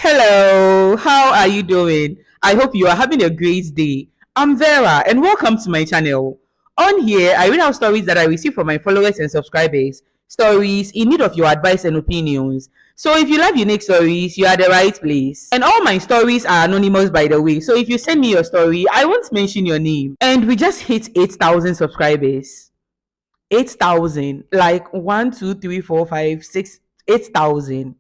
Hello, how are you doing? I hope you are having a great day. I'm Vera and welcome to my channel. On here, I read out stories that I receive from my followers and subscribers, stories in need of your advice and opinions. So if you love unique stories, you are the right place. And all my stories are anonymous, by the way. So if you send me your story, I won't mention your name. And we just hit 8,000 subscribers. 8,000. Like 1, 2, 3, 4, 5, 6, 8,000.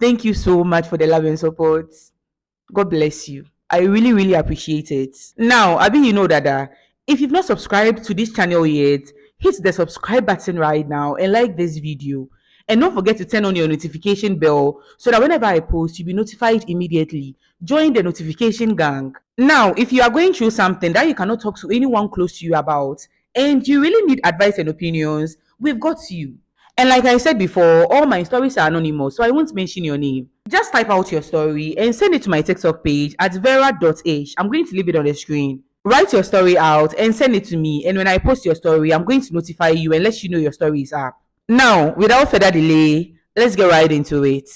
Thank you so much for the love and support. God bless you. I really, really appreciate it. Now, Abi, you know that if you've not subscribed to this channel yet, hit the subscribe button right now and like this video. And don't forget to turn on your notification bell so that whenever I post, you'll be notified immediately. Join the notification gang. Now, if you are going through something that you cannot talk to anyone close to you about, and you really need advice and opinions, we've got you. And like I said before, all my stories are anonymous, so I won't mention your name. Just type out your story and send it to my TikTok page at vera.h. I'm going to leave it on the screen. Write your story out and send it to me. And when I post your story, I'm going to notify you and let you know your story is up. Now, without further delay, let's get right into it.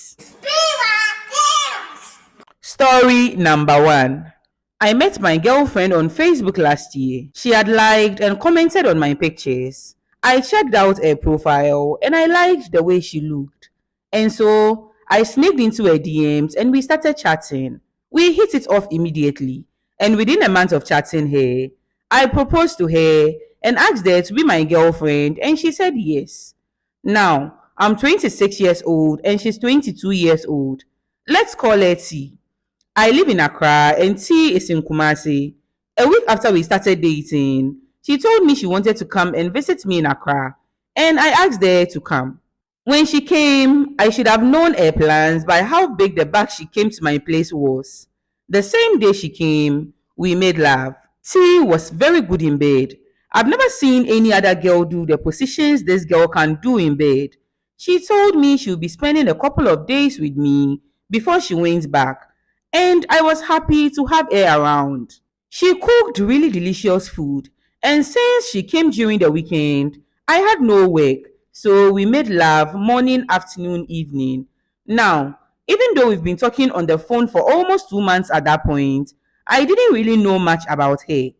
Story number 1. I met my girlfriend on Facebook last year. She had liked and commented on my pictures. I checked out her profile and I liked the way she looked. And so I sneaked into her DMs and we started chatting. We hit it off immediately. And within a month of chatting her, I proposed to her and asked her to be my girlfriend and she said yes. Now, I'm 26 years old and she's 22 years old. Let's call her T. I live in Accra and T is in Kumasi. A week after we started dating, she told me she wanted to come and visit me in Accra, and I asked her to come. When she came, I should have known her plans by how big the bag she came to my place was. The same day she came, we made love. T was very good in bed. I've never seen any other girl do the positions this girl can do in bed. She told me she would be spending a couple of days with me before she went back, and I was happy to have her around. She cooked really delicious food, and since she came during the weekend, I had no work, so we made love morning, afternoon, evening. Now, even though we've been talking on the phone for almost 2 months at that point, I didn't really know much about her.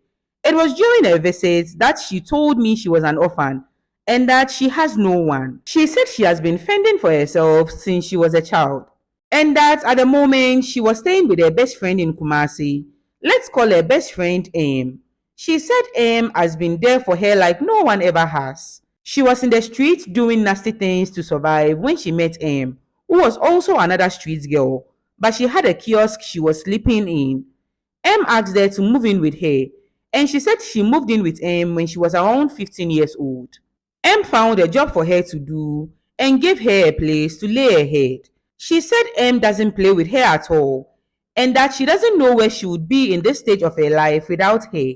It was during her visit that she told me she was an orphan and that she has no one. She said she has been fending for herself since she was a child and that at the moment she was staying with her best friend in Kumasi. Let's call her best friend Em. She said Em has been there for her like no one ever has. She was in the streets doing nasty things to survive when she met Em, who was also another street girl, but she had a kiosk she was sleeping in. Em asked her to move in with her, and she said she moved in with Em when she was around 15 years old. Em found a job for her to do and gave her a place to lay her head. She said Em doesn't play with her at all and that she doesn't know where she would be in this stage of her life without her.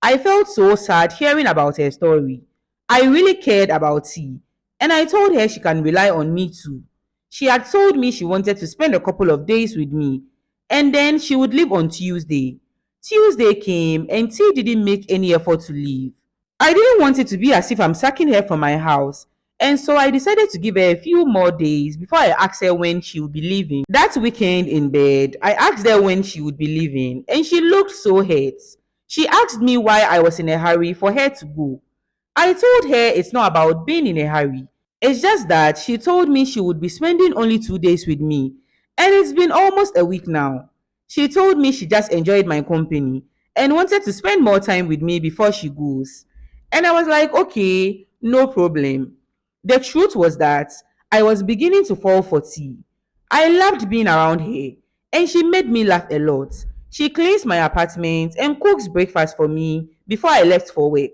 I felt so sad hearing about her story. I really cared about T, and I told her she can rely on me too. She had told me she wanted to spend a couple of days with me, and then she would leave on Tuesday. Tuesday came, and T didn't make any effort to leave. I didn't want it to be as if I'm sacking her from my house, and so I decided to give her a few more days before I asked her when she would be leaving. That weekend in bed, I asked her when she would be leaving, and she looked so hurt. She asked me why I was in a hurry for her to go. I told her it's not about being in a hurry. It's just that she told me she would be spending only 2 days with me, and it's been almost a week now. She told me she just enjoyed my company and wanted to spend more time with me before she goes. And I was like, okay, no problem. The truth was that I was beginning to fall for T. I loved being around her, and she made me laugh a lot. She cleans my apartment and cooks breakfast for me before I left for work.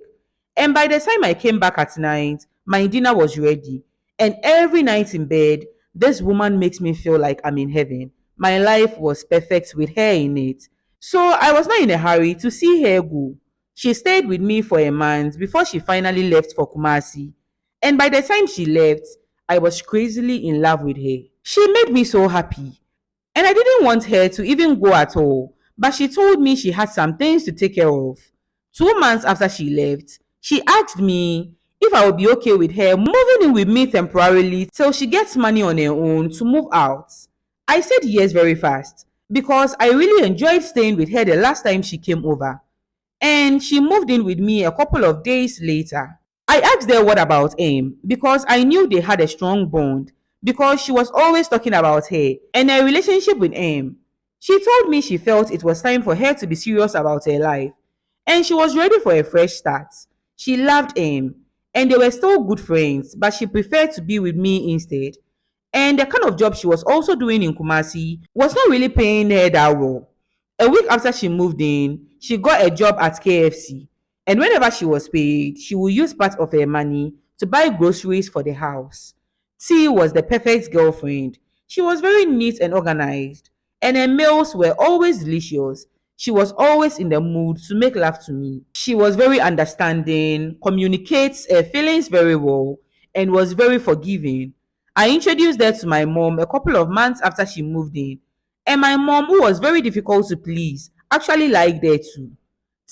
And by the time I came back at night, my dinner was ready. And every night in bed, this woman makes me feel like I'm in heaven. My life was perfect with her in it. So I was not in a hurry to see her go. She stayed with me for a month before she finally left for Kumasi. And by the time she left, I was crazily in love with her. She made me so happy. And I didn't want her to even go at all, but she told me she had some things to take care of. 2 months after she left, she asked me if I would be okay with her moving in with me temporarily till she gets money on her own to move out. I said yes very fast because I really enjoyed staying with her the last time she came over. And she moved in with me a couple of days later. I asked her what about him because I knew they had a strong bond because she was always talking about her and her relationship with him. She told me she felt it was time for her to be serious about her life and she was ready for a fresh start. She loved him and they were still good friends, but she preferred to be with me instead. And the kind of job she was also doing in Kumasi was not really paying her that well. A week after she moved in, she got a job at KFC. And whenever she was paid, she would use part of her money to buy groceries for the house. T was the perfect girlfriend. She was very neat and organized, and her meals were always delicious. She was always in the mood to make love to me. She was very understanding, communicates her feelings very well, and was very forgiving. I introduced her to my mom a couple of months after she moved in, and my mom, who was very difficult to please, actually liked her too.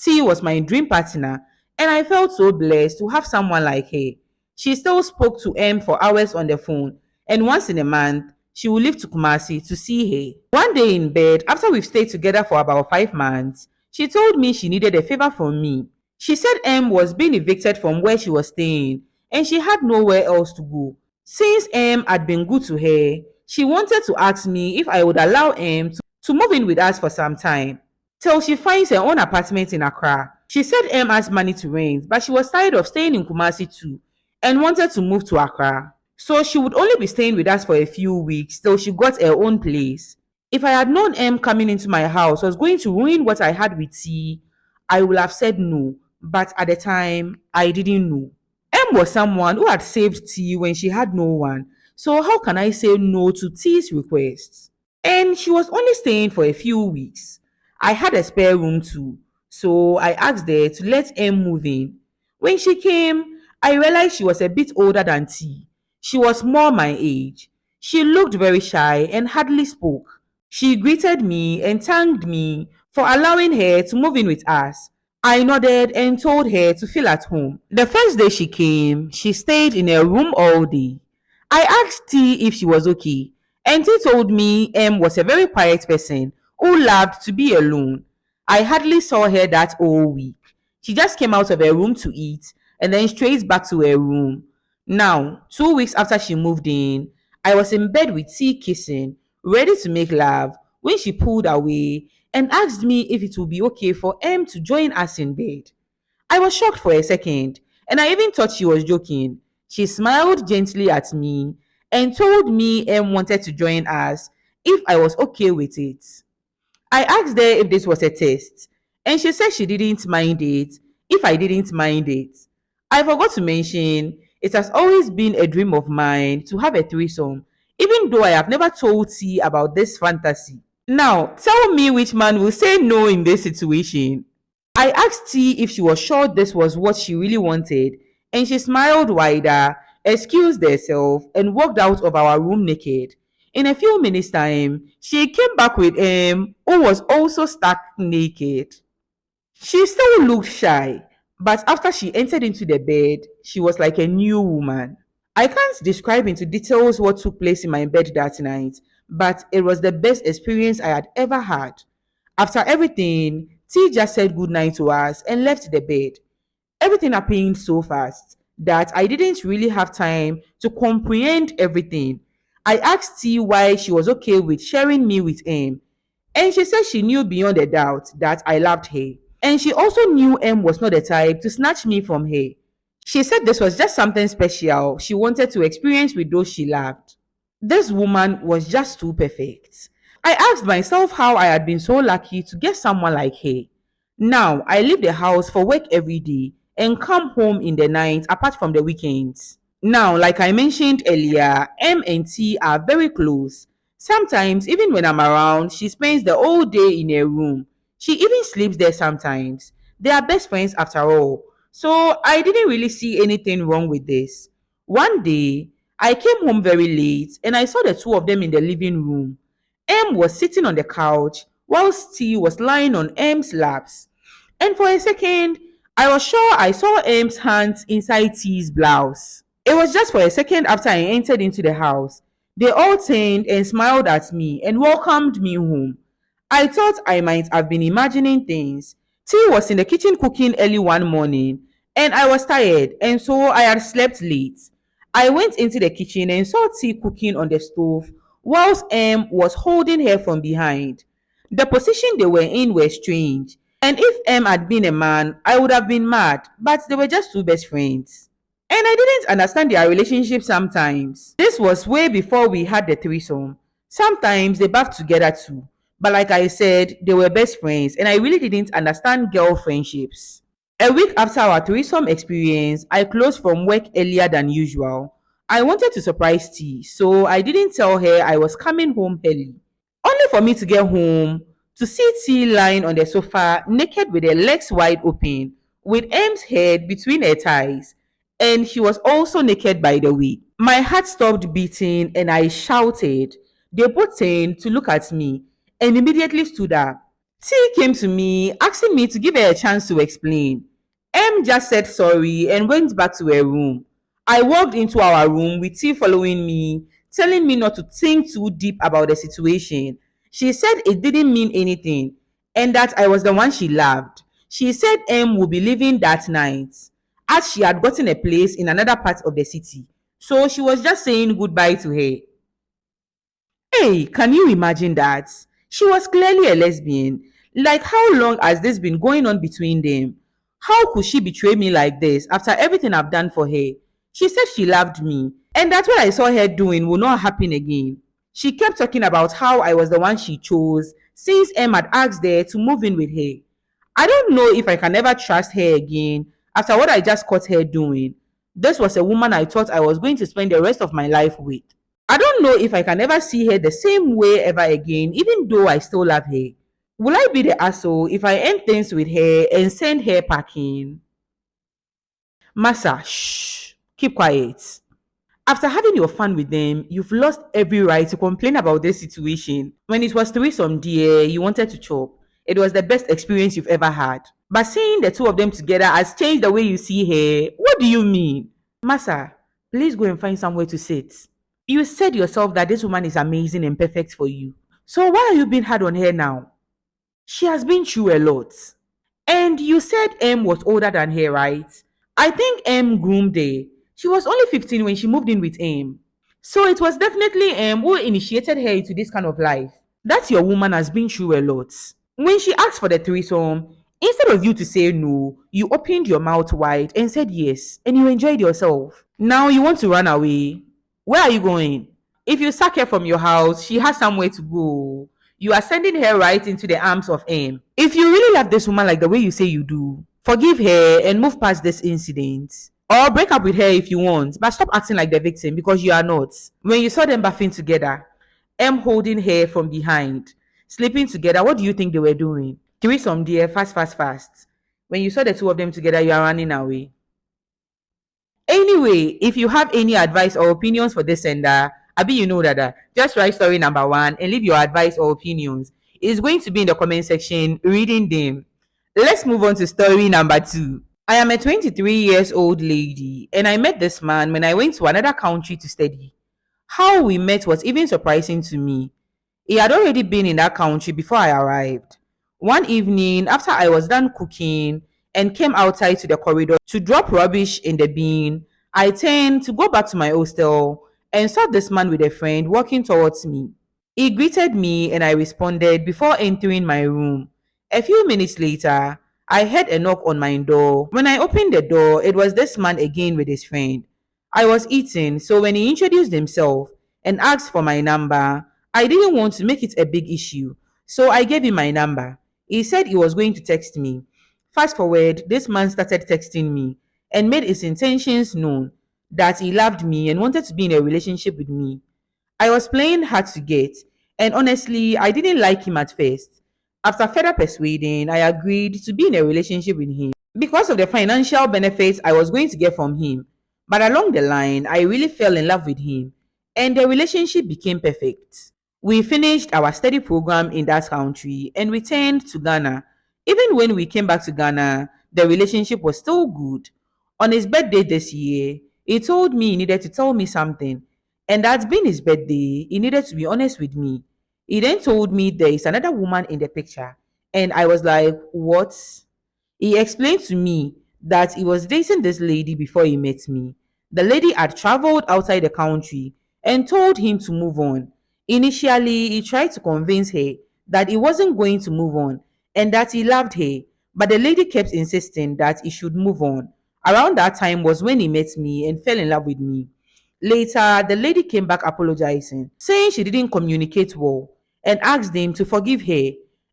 T was my dream partner, and I felt so blessed to have someone like her. She still spoke to M for hours on the phone, and once in a month, she would leave to Kumasi to see her. One day in bed, after we've stayed together for about 5 months, she told me she needed a favor from me. She said M was being evicted from where she was staying, and she had nowhere else to go. Since M had been good to her, she wanted to ask me if I would allow M to move in with us for some time till she finds her own apartment in Accra. She said M has money to rent, but she was tired of staying in Kumasi too and wanted to move to Accra. So she would only be staying with us for a few weeks till she got her own place. If I had known M coming into my house was going to ruin what I had with T, I would have said no, but at the time, I didn't know. M was someone who had saved T when she had no one, so how can I say no to T's requests? And she was only staying for a few weeks. I had a spare room too, so I asked her to let M move in. When she came, I realized she was a bit older than T. She was more my age. She looked very shy and hardly spoke. She greeted me and thanked me for allowing her to move in with us. I nodded and told her to feel at home. The first day she came, she stayed in her room all day. I asked T if she was okay, and T told me M was a very quiet person who loved to be alone. I hardly saw her that whole week. She just came out of her room to eat and then straight back to her room. Now, 2 weeks after she moved in, I was in bed with T kissing, ready to make love, when she pulled away and asked me if it would be okay for M to join us in bed. I was shocked for a second, and I even thought she was joking. She smiled gently at me and told me M wanted to join us if I was okay with it. I asked her if this was a test, and she said she didn't mind it if I didn't mind it. I forgot to mention it has always been a dream of mine to have a threesome, even though I have never told T about this fantasy. Now, tell me which man will say no in this situation. I asked T if she was sure this was what she really wanted, and she smiled wider, excused herself, and walked out of our room naked. In a few minutes' time, she came back with him, who was also stark naked. She still looked shy, but after she entered into the bed, she was like a new woman. I can't describe into details what took place in my bed that night, but it was the best experience I had ever had. After everything, T just said goodnight to us and left the bed. Everything happened so fast that I didn't really have time to comprehend everything. I asked T why she was okay with sharing me with him, and she said she knew beyond a doubt that I loved her. And she also knew M was not the type to snatch me from her. She said this was just something special she wanted to experience with those she loved. This woman was just too perfect. I asked myself how I had been so lucky to get someone like her. Now, I leave the house for work every day and come home in the night apart from the weekends. Now, like I mentioned earlier, M and T are very close. Sometimes, even when I'm around, she spends the whole day in her room. She even sleeps there sometimes. They are best friends after all. So, I didn't really see anything wrong with this. One day, I came home very late and I saw the two of them in the living room. M was sitting on the couch whilst T was lying on M's laps. And for a second, I was sure I saw M's hands inside T's blouse. It was just for a second after I entered into the house. They all turned and smiled at me and welcomed me home. I thought I might have been imagining things. T was in the kitchen cooking early one morning, and I was tired, and so I had slept late. I went into the kitchen and saw T cooking on the stove, whilst M was holding her from behind. The position they were in was strange, and if M had been a man, I would have been mad, but they were just two best friends. And I didn't understand their relationship sometimes. This was way before we had the threesome. Sometimes they bathed together too. But like I said, they were best friends, and I really didn't understand girl friendships. A week after our threesome experience, I closed from work earlier than usual. I wanted to surprise T, so I didn't tell her I was coming home early. Only for me to get home to see T lying on the sofa, naked with her legs wide open, with M's head between her thighs. And she was also naked, by the way. My heart stopped beating and I shouted. They both turned to look at me and immediately stood up. T came to me, asking me to give her a chance to explain. M just said sorry and went back to her room. I walked into our room with T following me, telling me not to think too deep about the situation. She said it didn't mean anything and that I was the one she loved. She said M would be leaving that night, as she had gotten a place in another part of the city. So she was just saying goodbye to her. Hey, can you imagine that? She was clearly a lesbian. Like, how long has this been going on between them? How could she betray me like this after everything I've done for her? She said she loved me, and that what I saw her doing will not happen again. She kept talking about how I was the one she chose since Em had asked her to move in with her. I don't know if I can ever trust her again after what I just caught her doing. This was a woman I thought I was going to spend the rest of my life with. I don't know if I can ever see her the same way ever again, even though I still love her. Will I be the asshole if I end things with her and send her packing? Massa, shh, keep quiet. After having your fun with them, you've lost every right to complain about this situation. When it was threesome, dear, you wanted to chop. It was the best experience you've ever had. But seeing the two of them together has changed the way you see her. What do you mean? Massa, please go and find somewhere to sit. You said yourself that this woman is amazing and perfect for you. So why are you being hard on her now? She has been through a lot. And you said M was older than her, right? I think M groomed her. She was only 15 when she moved in with M. So it was definitely M who initiated her into this kind of life. That your woman has been through a lot. When she asked for the threesome, instead of you to say no, you opened your mouth wide and said yes, and you enjoyed yourself. Now you want to run away. Where are you going? If you sack her from your house, she has somewhere to go. You are sending her right into the arms of him. If you really love this woman like the way you say you do, forgive her and move past this incident. Or break up with her if you want, but stop acting like the victim because you are not. When you saw them bathing together, M holding her from behind, sleeping together, what do you think they were doing? Threesome, dear, fast, fast, fast. When you saw the two of them together, you are running away. Anyway, if you have any advice or opinions for this sender, Abi, you know that just write story number one and leave your advice or opinions. It's going to be in the comment section, reading them. Let's move on to story number two. I am a 23 years old lady and I met this man when I went to another country to study. How we met was even surprising to me. He had already been in that country before I arrived. One evening, after I was done cooking and came outside to the corridor to drop rubbish in the bin, I turned to go back to my hostel and saw this man with a friend walking towards me. He greeted me and I responded before entering my room. A few minutes later, I heard a knock on my door. When I opened the door, it was this man again with his friend. I was eating, so when he introduced himself and asked for my number, I didn't want to make it a big issue, so I gave him my number. He said he was going to text me. Fast forward, this man started texting me and made his intentions known that he loved me and wanted to be in a relationship with me. I was playing hard to get, and honestly, I didn't like him at first. After further persuading, I agreed to be in a relationship with him because of the financial benefits I was going to get from him. But along the line, I really fell in love with him, and the relationship became perfect. We finished our study program in that country and returned to Ghana. Even when we came back to Ghana, the relationship was still good. On his birthday this year, he told me he needed to tell me something. And that's been his birthday. He needed to be honest with me. He then told me there is another woman in the picture. And I was like, what? He explained to me that he was dating this lady before he met me. The lady had traveled outside the country and told him to move on. Initially, he tried to convince her that he wasn't going to move on and that he loved her, but the lady kept insisting that he should move on. Around that time was when he met me and fell in love with me. Later, the lady came back apologizing, saying she didn't communicate well, and asked him to forgive her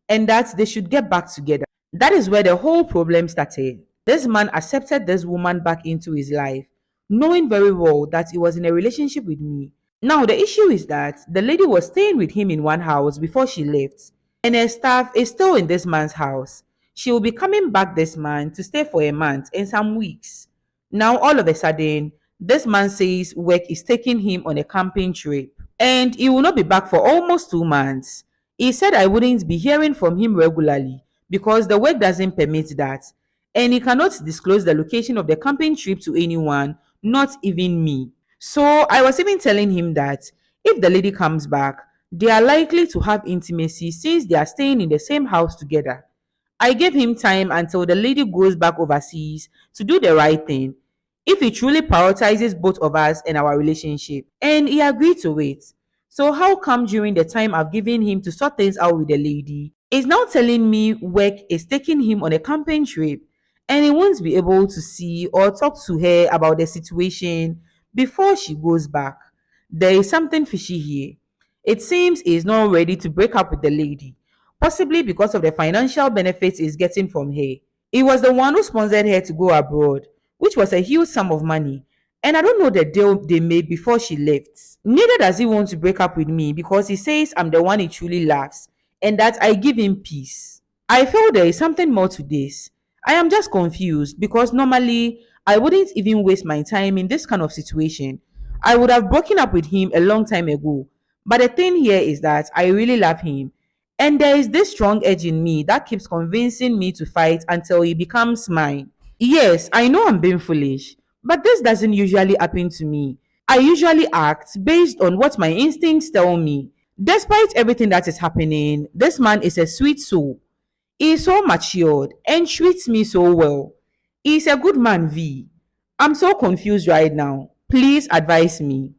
and that they should get back together. That is where the whole problem started. This man accepted this woman back into his life, knowing very well that he was in a relationship with me. Now, the issue is that the lady was staying with him in one house before she left, and her staff is still in this man's house. She will be coming back this month to stay for a month and some weeks. Now, all of a sudden, this man says work is taking him on a camping trip, and he will not be back for almost 2 months. He said I wouldn't be hearing from him regularly because the work doesn't permit that, and he cannot disclose the location of the camping trip to anyone, not even me. So I was even telling him that if the lady comes back, they are likely to have intimacy since they are staying in the same house together. I gave him time until the lady goes back overseas to do the right thing. If he truly prioritizes both of us and our relationship, and he agreed to it. So how come during the time I've given him to sort things out with the lady, he's now telling me work is taking him on a camping trip and he won't be able to see or talk to her about the situation before she goes back? There is something fishy here. It seems he's not ready to break up with the lady, possibly because of the financial benefits he's getting from her. He was the one who sponsored her to go abroad, which was a huge sum of money. And I don't know the deal they made before she left. Neither does he want to break up with me because he says I'm the one he truly loves and that I give him peace. I feel there is something more to this. I am just confused because normally I wouldn't even waste my time in this kind of situation. I would have broken up with him a long time ago. But the thing here is that I really love him. And there is this strong edge in me that keeps convincing me to fight until he becomes mine. Yes, I know I'm being foolish, but this doesn't usually happen to me. I usually act based on what my instincts tell me. Despite everything that is happening, this man is a sweet soul. He is so matured and treats me so well. He is a good man, V. I'm so confused right now. Please advise me.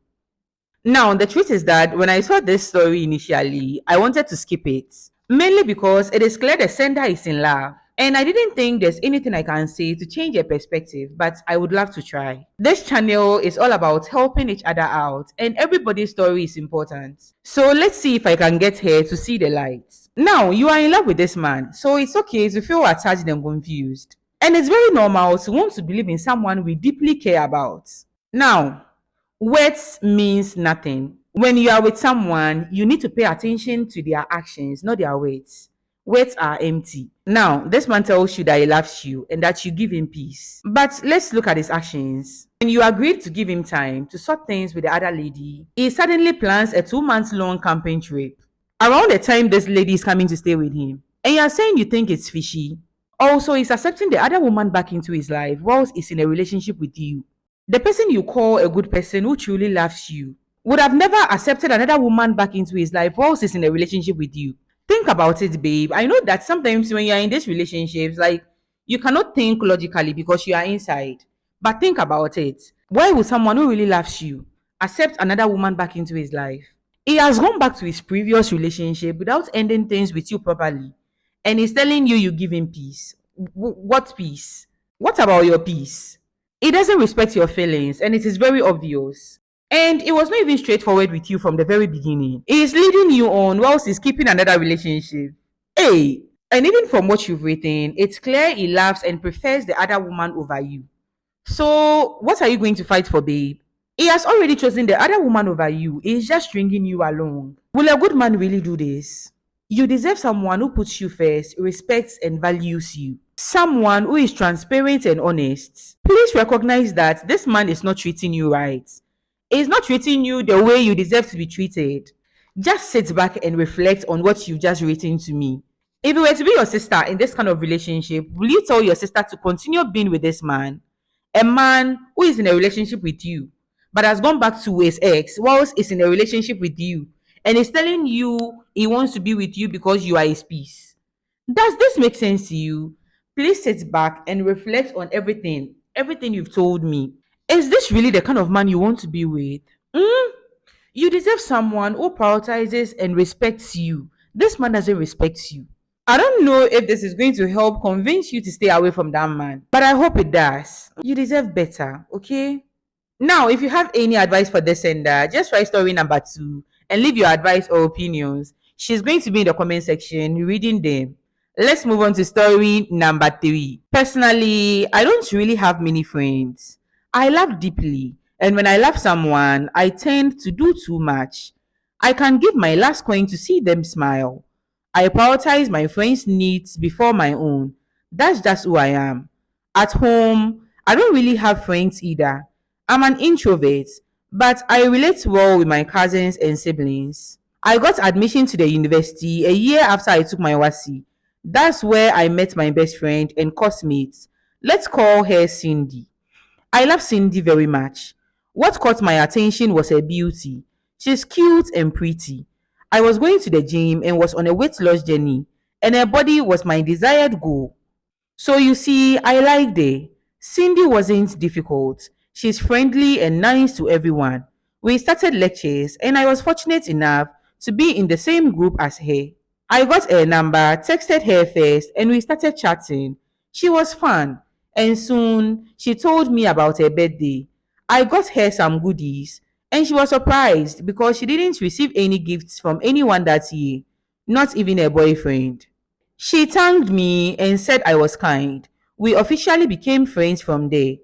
Now, the truth is that when I saw this story initially, I wanted to skip it. Mainly because it is clear the sender is in love. And I didn't think there's anything I can say to change your perspective, but I would love to try. This channel is all about helping each other out, and everybody's story is important. So let's see if I can get her to see the light. Now, you are in love with this man, so it's okay to feel attached and confused. And it's very normal to want to believe in someone we deeply care about. Now, words means nothing. When you are with someone, you need to pay attention to their actions, not their words. Words are empty. Now, this man tells you that he loves you and that you give him peace. But let's look at his actions. When you agreed to give him time to sort things with the other lady, he suddenly plans a 2 month long camping trip. Around the time this lady is coming to stay with him. And you are saying you think it's fishy. Also, he's accepting the other woman back into his life whilst he's in a relationship with you. The person you call a good person who truly loves you would have never accepted another woman back into his life whilst he's in a relationship with you. Think about it, babe. I know that sometimes when you are in these relationships, like you cannot think logically because you are inside. But think about it. Why would someone who really loves you accept another woman back into his life? He has gone back to his previous relationship without ending things with you properly. And he's telling you you give him peace. What peace? What about your peace? He doesn't respect your feelings, and it is very obvious. And it was not even straightforward with you from the very beginning. He is leading you on whilst he's keeping another relationship. Hey, and even from what you've written, it's clear he loves and prefers the other woman over you. So, what are you going to fight for, babe? He has already chosen the other woman over you. He's just stringing you along. Will a good man really do this? You deserve someone who puts you first, respects and values you. Someone who is transparent and honest. Please recognize that this man is not treating you right. He's not treating you the way you deserve to be treated. Just sit back and reflect on what you've just written to me. If you were to be your sister in this kind of relationship, will you tell your sister to continue being with this man? A man who is in a relationship with you, but has gone back to his ex whilst is in a relationship with you, and is telling you he wants to be with you because you are his peace. Does this make sense to you? Please sit back and reflect on everything you've told me. Is this really the kind of man you want to be with? Hmm? You deserve someone who prioritizes and respects you. This man doesn't respect you. I don't know if this is going to help convince you to stay away from that man, but I hope it does. You deserve better, okay? Now, if you have any advice for this sender, just write story number 2 and leave your advice or opinions. She's going to be in the comment section reading them. Let's move on to story number 3. Personally, I don't really have many friends. I love deeply, and when I love someone, I tend to do too much. I can give my last coin to see them smile. I prioritize my friends' needs before my own. That's just who I am. At home, I don't really have friends either. I'm an introvert, but I relate well with my cousins and siblings. I got admission to the university a year after I took my WASI. That's where I met my best friend and coursemate. Let's call her Cindy. I love Cindy very much. What caught my attention was her beauty. She's cute and pretty. I was going to the gym and was on a weight loss journey, and her body was my desired goal. So you see, I liked her. Cindy wasn't difficult. She's friendly and nice to everyone. We started lectures, and I was fortunate enough to be in the same group as her. I got her number, texted her first, and we started chatting. She was fun, and soon she told me about her birthday. I got her some goodies, and she was surprised because she didn't receive any gifts from anyone that year, not even her boyfriend. She thanked me and said I was kind. We officially became friends from there.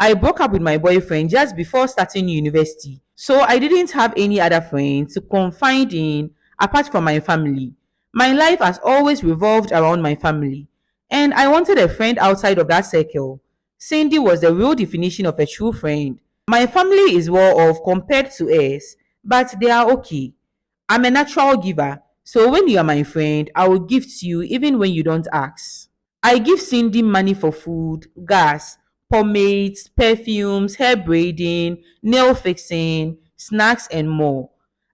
I broke up with my boyfriend just before starting university, so I didn't have any other friends to confide in apart from my family. My life has always revolved around my family, and I wanted a friend outside of that circle. Cindy was the real definition of a true friend. My family is well off compared to us, but they are okay. I'm a natural giver, so when you are my friend, I will gift you even when you don't ask. I give Cindy money for food, gas, pomades, perfumes, hair braiding, nail fixing, snacks, and more.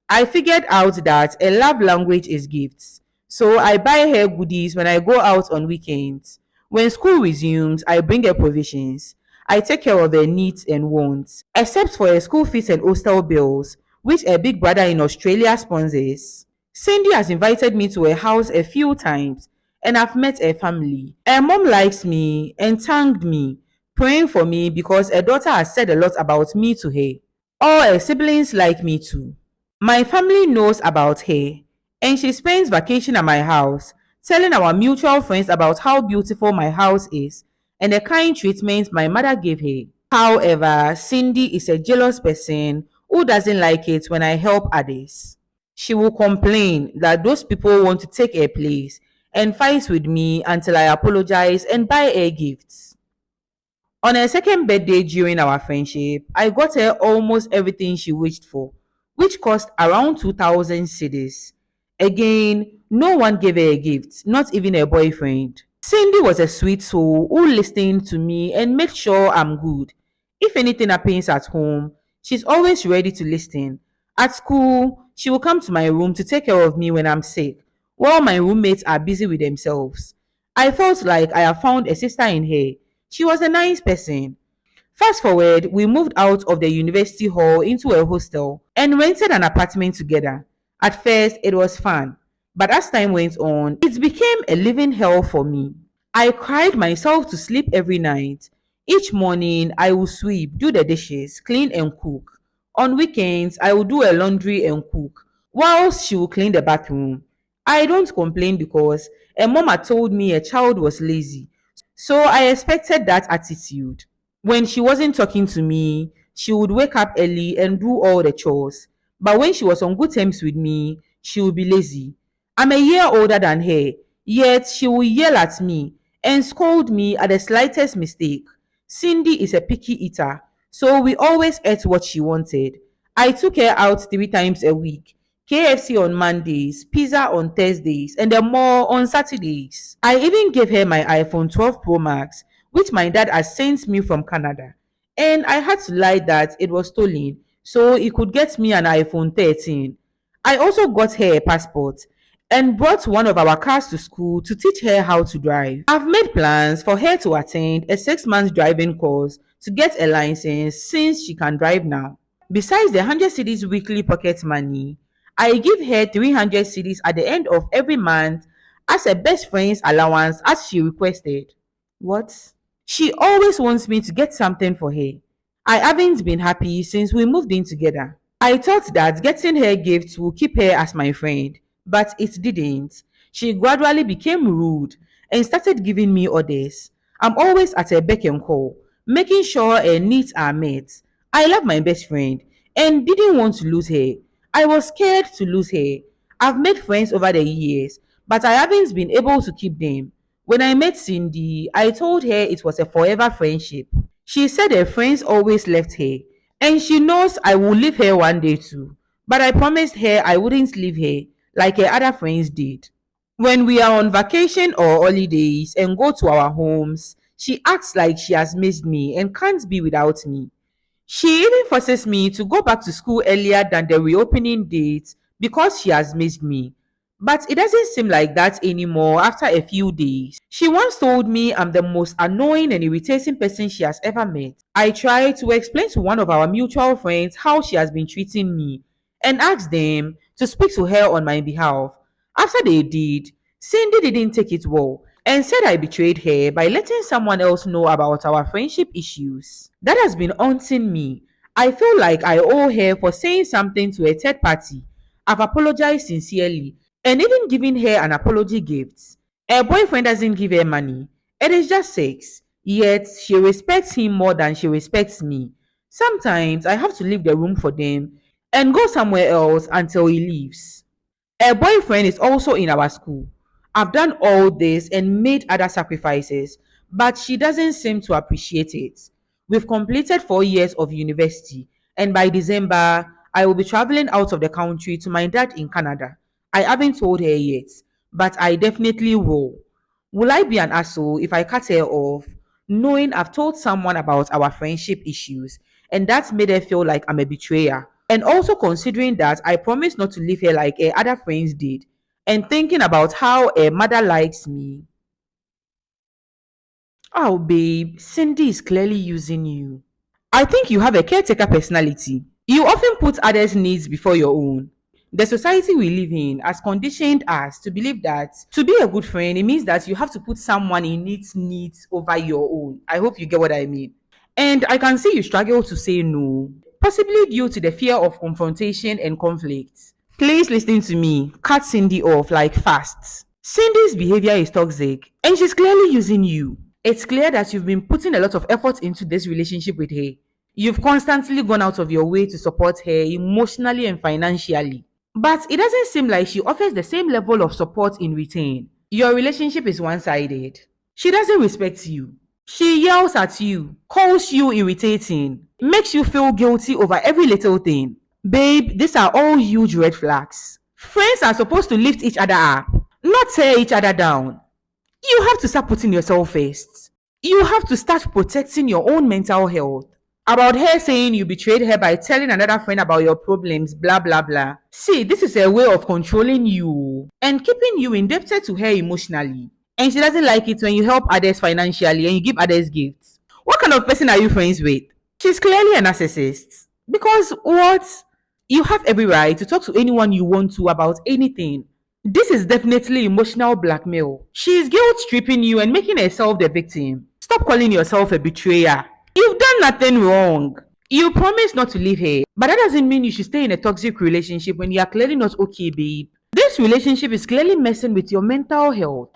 I figured out that a love language is gifts, so I buy her goodies when I go out on weekends. When school resumes, I bring her provisions. I take care of her needs and wants, except for her school fees and hostel bills, which her big brother in Australia sponsors. Cindy has invited me to her house a few times, and I've met her family. Her mom likes me and thanked me, praying for me because her daughter has said a lot about me to her. All her siblings like me too. My family knows about her, and she spends vacation at my house, telling our mutual friends about how beautiful my house is and the kind treatment my mother gave her. However, Cindy is a jealous person who doesn't like it when I help others. She will complain that those people want to take her place and fight with me until I apologize and buy her gifts. On her second birthday during our friendship, I got her almost everything she wished for, which cost around 2,000 cedis. Again, no one gave her a gift, not even her boyfriend. Cindy was a sweet soul who listened to me and made sure I'm good. If anything happens at home, she's always ready to listen. At school, she will come to my room to take care of me when I'm sick, while my roommates are busy with themselves. I felt like I have found a sister in her. She was a nice person. Fast forward, we moved out of the university hall into a hostel and rented an apartment together. At first, it was fun, but as time went on, it became a living hell for me. I cried myself to sleep every night. Each morning, I would sweep, do the dishes, clean, and cook. On weekends, I would do a laundry and cook, whilst she would clean the bathroom. I don't complain because a mama told me a child was lazy, so I expected that attitude. When she wasn't talking to me, she would wake up early and do all the chores. But when she was on good terms with me, she would be lazy. I'm a year older than her, yet she will yell at me and scold me at the slightest mistake. Cindy is a picky eater, so we always ate what she wanted. I took her out 3 times a week, KFC on Mondays, pizza on Thursdays, and then more on Saturdays. I even gave her my iPhone 12 Pro Max, which my dad had sent me from Canada. And I had to lie that it was stolen so he could get me an iPhone 13. I also got her a passport and brought one of our cars to school to teach her how to drive. I've made plans for her to attend a 6 month driving course to get a license since she can drive now. Besides the 100 cities weekly pocket money, I give her 300 cities at the end of every month as a best friend's allowance as she requested. What? She always wants me to get something for her. I haven't been happy since we moved in together. I thought that getting her gifts would keep her as my friend, but it didn't. She gradually became rude and started giving me orders. I'm always at her beck and call, making sure her needs are met. I love my best friend and didn't want to lose her. I was scared to lose her. I've made friends over the years, but I haven't been able to keep them. When I met Cindy, I told her it was a forever friendship. She said her friends always left her, and she knows I will leave her one day too. But I promised her I wouldn't leave her like her other friends did. When we are on vacation or holidays and go to our homes, she acts like she has missed me and can't be without me. She even forces me to go back to school earlier than the reopening date because she has missed me. But it doesn't seem like that anymore after a few days. She once told me I'm the most annoying and irritating person she has ever met. I tried to explain to one of our mutual friends how she has been treating me and asked them to speak to her on my behalf. After they did, Cindy didn't take it well and said I betrayed her by letting someone else know about our friendship issues. That has been haunting me. I feel like I owe her for saying something to a third party. I've apologized sincerely and even giving her an apology gift. Her boyfriend doesn't give her money. It is just sex. Yet she respects him more than she respects me. Sometimes I have to leave the room for them and go somewhere else until he leaves. Her boyfriend is also in our school. I've done all this and made other sacrifices, but she doesn't seem to appreciate it. We've completed 4 years of university, and by December, I will be traveling out of the country to my dad in Canada. I haven't told her yet, but I definitely will. Will I be an asshole if I cut her off, knowing I've told someone about our friendship issues, and that's made her feel like I'm a betrayer? And also considering that I promised not to leave her like her other friends did, and thinking about how her mother likes me. Oh, babe, Cindy is clearly using you. I think you have a caretaker personality. You often put others' needs before your own. The society we live in has conditioned us to believe that to be a good friend, it means that you have to put someone in needs over your own. I hope you get what I mean. And I can see you struggle to say no, possibly due to the fear of confrontation and conflict. Please listen to me. Cut Cindy off like fast. Cindy's behavior is toxic and she's clearly using you. It's clear that you've been putting a lot of effort into this relationship with her. You've constantly gone out of your way to support her emotionally and financially. But it doesn't seem like she offers the same level of support in return. Your relationship is one sided. She doesn't respect you. She yells at you, calls you irritating, makes you feel guilty over every little thing. Babe, these are all huge red flags. Friends are supposed to lift each other up, not tear each other down. You have to start putting yourself first. You have to start protecting your own mental health. About her saying you betrayed her by telling another friend about your problems, blah blah blah. See, this is a way of controlling you and keeping you indebted to her emotionally. And she doesn't like it when you help others financially and you give others gifts. What kind of person are you friends with? She's clearly a narcissist. Because what? You have every right to talk to anyone you want to about anything. This is definitely emotional blackmail. She is guilt stripping you and making herself the victim. Stop calling yourself a betrayer. You've done nothing wrong. You promised not to leave her, but that doesn't mean you should stay in a toxic relationship when you are clearly not okay, babe. This relationship is clearly messing with your mental health.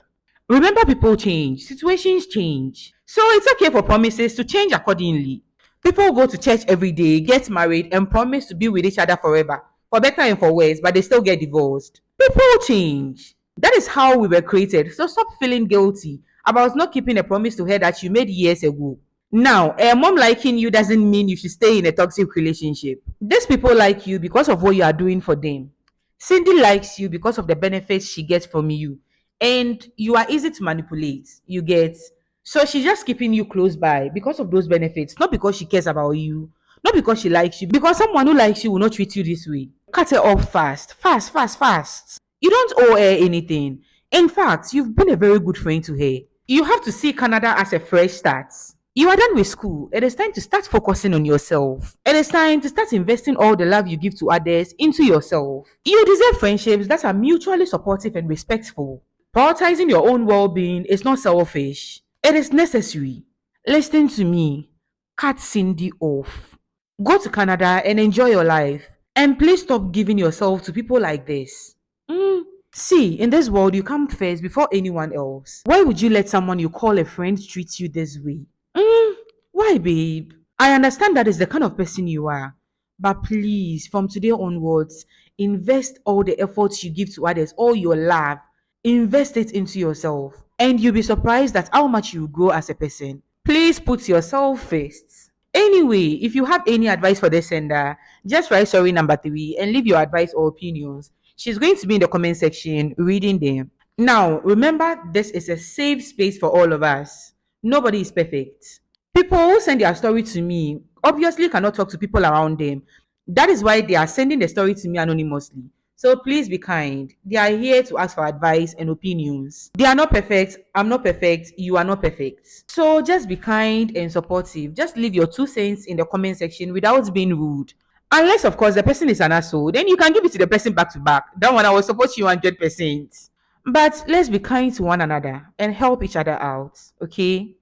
Remember, people change, situations change. So it's okay for promises to change accordingly. People go to church every day, get married, and promise to be with each other forever, for better and for worse, but they still get divorced. People change. That is how we were created. So stop feeling guilty about not keeping a promise to her that you made years ago. Now, a mom liking you doesn't mean you should stay in a toxic relationship. These people like you because of what you are doing for them. Cindy likes you because of the benefits she gets from you, and you are easy to manipulate. You get. So she's just keeping you close by because of those benefits, not because she cares about you, not because she likes you, because someone who likes you will not treat you this way. Cut her off fast, fast, fast, fast. You don't owe her anything. In fact, you've been a very good friend to her. You have to see Canada as a fresh start. You are done with school. It is time to start focusing on yourself. It is time to start investing all the love you give to others into yourself. You deserve friendships that are mutually supportive and respectful. Prioritizing your own well being is not selfish, it is necessary. Listen to me. Cut Cindy off. Go to Canada and enjoy your life. And please stop giving yourself to people like this. Mm, See, in this world, you come first before anyone else. Why would you let someone you call a friend treat you this way? Mm, why, babe? I understand that is the kind of person you are. But please, from today onwards, invest all the efforts you give to others, all your love, invest it into yourself. And you'll be surprised at how much you grow as a person. Please put yourself first. Anyway, if you have any advice for the sender, just write sorry number 3 and leave your advice or opinions. She's going to be in the comment section reading them. Now, remember, this is a safe space for all of us. Nobody is perfect. People who send their story to me obviously cannot talk to people around them. That is why they are sending the story to me anonymously. So please be kind. They are here to ask for advice and opinions. They are not perfect. I'm not perfect. You are not perfect. So just be kind and supportive. Just leave your 2 cents in the comment section without being rude. Unless, of course, the person is an asshole, then you can give it to the person back to back. That one I will support you 100%. But let's be kind to one another and help each other out, okay?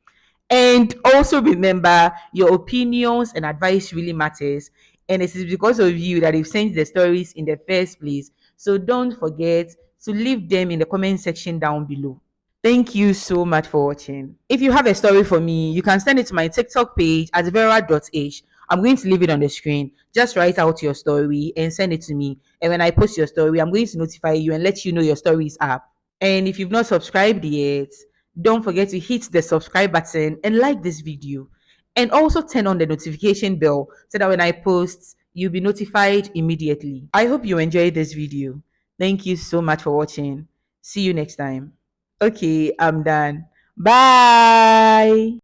And also remember, your opinions and advice really matters. And it is because of you that they've sent the stories in the first place. So don't forget to leave them in the comment section down below. Thank you so much for watching. If you have a story for me, you can send it to my TikTok page at vera.h. I'm going to leave it on the screen. Just write out your story and send it to me. And when I post your story, I'm going to notify you and let you know your story is up. And if you've not subscribed yet, don't forget to hit the subscribe button and like this video. And also turn on the notification bell so that when I post, you'll be notified immediately. I hope you enjoyed this video. Thank you so much for watching. See you next time. Okay, I'm done. Bye.